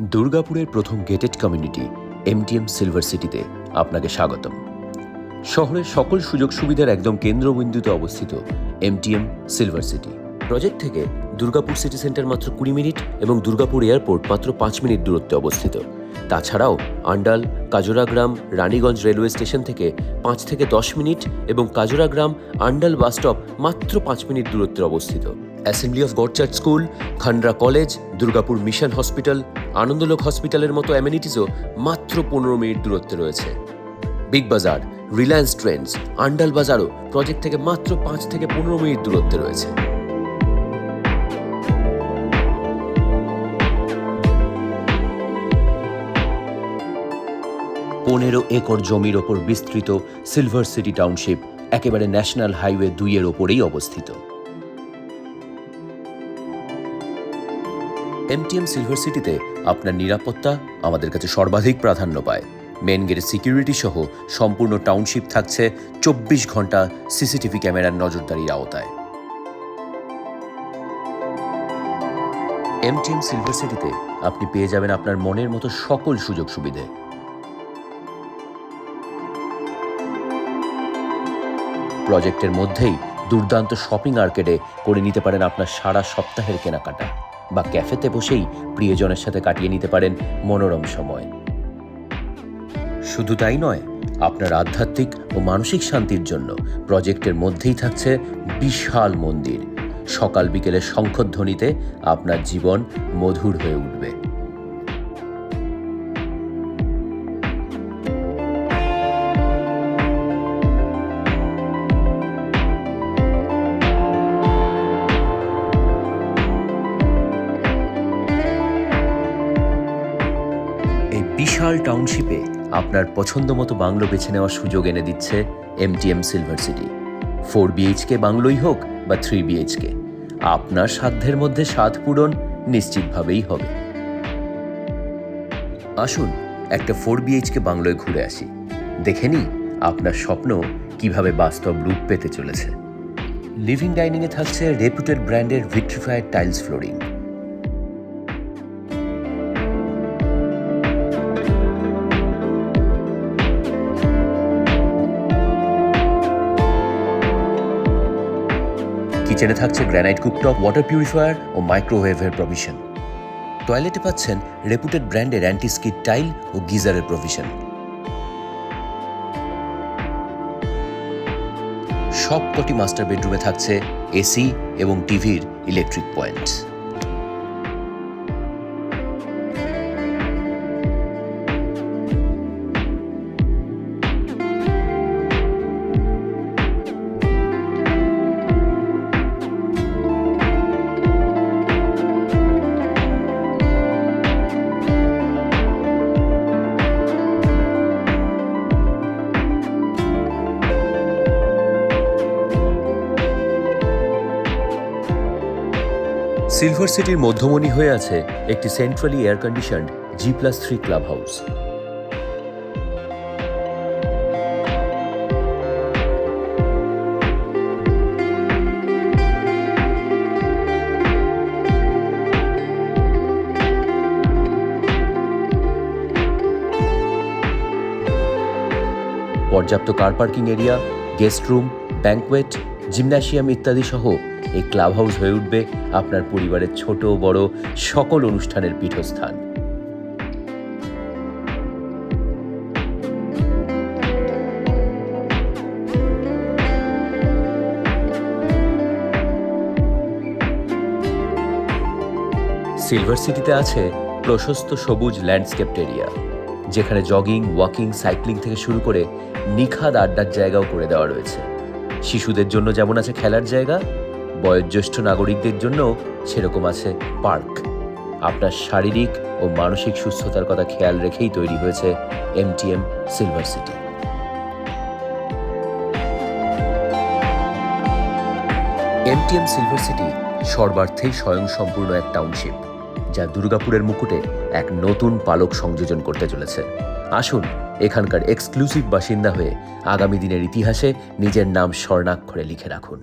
দুর্গাপুরের প্রথম gated community MTM silver সিটিতে আপনাকে স্বাগতম। শহরের সকল সুযোগ সুবিধার একদম কেন্দ্রবিন্দুতে অবস্থিত এমটিএম সিলভার সিটি। প্রজেক্ট থেকে দুর্গাপুর সিটি সেন্টার মাত্র 20 মিনিট এবং দুর্গাপুর এয়ারপোর্ট মাত্র 5 মিনিট দূরত্বে অবস্থিত। তাছাড়াও আন্ডাল, কাজরাগ্রাম, রানীগঞ্জ রেলওয়ে স্টেশন থেকে 5 থেকে 10 মিনিট এবং কাজরাগ্রাম আন্ডাল বাস স্টপ মাত্র 5 মিনিট দূরত্বে অবস্থিত। Assembly of God church school, Khandra college, Durgapur mission hospital, Anandalok হসপিটালের মতো অ্যামেনিটিসও মাত্র 15 মিনিট দূরত্বে রয়েছে। বিগ বাজার, রিলায়েন্স ট্রেন্ডস, আন্ডাল বাজারও প্রজেক্ট থেকে মাত্র 5 থেকে 15 মিনিট দূরত্বে রয়েছে। পনেরো একর জমির ওপর বিস্তৃত সিলভার সিটি টাউনশিপ একেবারে ন্যাশনাল হাইওয়ে 2 এর ওপরেই অবস্থিত। এমটিএম সিলভার সিটিতে আপনার নিরাপত্তা আমাদের কাছে সর্বাধিক প্রাধান্য পায়। মেন গেটের সিকিউরিটি সহ সম্পূর্ণ টাউনশিপ থাকছে 24 ঘন্টা সিসিটিভি ক্যামেরার নজরদারির আওতায়। এমটিএম সিলভার সিটিতে আপনি পেয়ে যাবেন আপনার মনের মতো সকল সুযোগ সুবিধে। প্রজেক্টের মধ্যেই দুর্দান্ত শপিং আর্কেডে করে নিতে পারেন আপনার সারা সপ্তাহের কেনাকাটা, বা ক্যাফেতে বসেই প্রিয়জনের সাথে কাটিয়ে নিতে পারেন মনোরম সময়। শুধু তাই নয়, আপনার আধ্যাত্মিক ও মানসিক শান্তির জন্য প্রজেক্টের মধ্যেই থাকছে বিশাল মন্দির। সকাল বিকেলের শঙ্খধ্বনিতে আপনার জীবন মধুর হয়ে উঠবে। বিশাল টাউনশিপে আপনার পছন্দ মতো বাংলো বেছে নেওয়ার সুযোগ এনে দিচ্ছে এমটিএম সিলভার সিটি। 4 BHK বাংলোই হোক বা 3 BHK, আপনার সাধ্যের মধ্যে স্বাদ পূরণ নিশ্চিতভাবেই হবে। আসুন একটা 4 BHK বাংলোয় ঘুরে আসি, দেখে নিই আপনার স্বপ্ন কিভাবে বাস্তব রূপ পেতে চলেছে। লিভিং ডাইনিংয়ে থাকছে রেপুটেড ব্র্যান্ডের ভিট্রিফাইড টাইলস ফ্লোরিং। কিচেনে থাকছে গ্রানাইট কুকটপ, ওয়াটার পিউরিফায়ার ও মাইক্রোওয়েভের প্রভিশন। টয়লেটে পাচ্ছেন রেপুটেড ব্র্যান্ডের অ্যান্টি স্কিড টাইল ও গিজারের প্রভিশন। সবকটি মাস্টার বেডরুমে থাকছে এসি এবং টিভির ইলেকট্রিক পয়েন্ট। সিলভার সিটির মধ্যমণি হয়ে আছে একটি centrally air conditioned G+3 club house. পর্যাপ্ত car parking area, guest room, banquet, gymnasium ইত্যাদি সহ এই ক্লাব হাউস হয়ে উঠবে আপনার পরিবারের ছোট বড় সকল অনুষ্ঠানের পীঠস্থান। সিলভার সিটিতে আছে প্রশস্ত সবুজ ল্যান্ডস্কেপড এরিয়া, যেখানে জগিং, ওয়াকিং, সাইক্লিং থেকে শুরু করে নিখাদ আড্ডার জায়গাও করে দেওয়া রয়েছে। শিশুদের জন্য যেমন আছে খেলার জায়গা, বয়োজ্যেষ্ঠ নাগরিকদের জন্য সেরকম আছে পার্ক। আপনার শারীরিক ও মানসিক সুস্থতার কথা খেয়াল রেখেই তৈরি হয়েছে MTM silver city. MTM silver city সর্বার্থেই স্বয়ংসম্পূর্ণ এক টাউনশিপ, যা দুর্গাপুরের মুকুটে এক নতুন পালক সংযোজন করতে চলেছে। আসুন এখানকার এক্সক্লুসিভ বাসিন্দা হয়ে আগামী দিনের ইতিহাসে নিজের নাম স্বর্ণাক্ষরে লিখে রাখুন।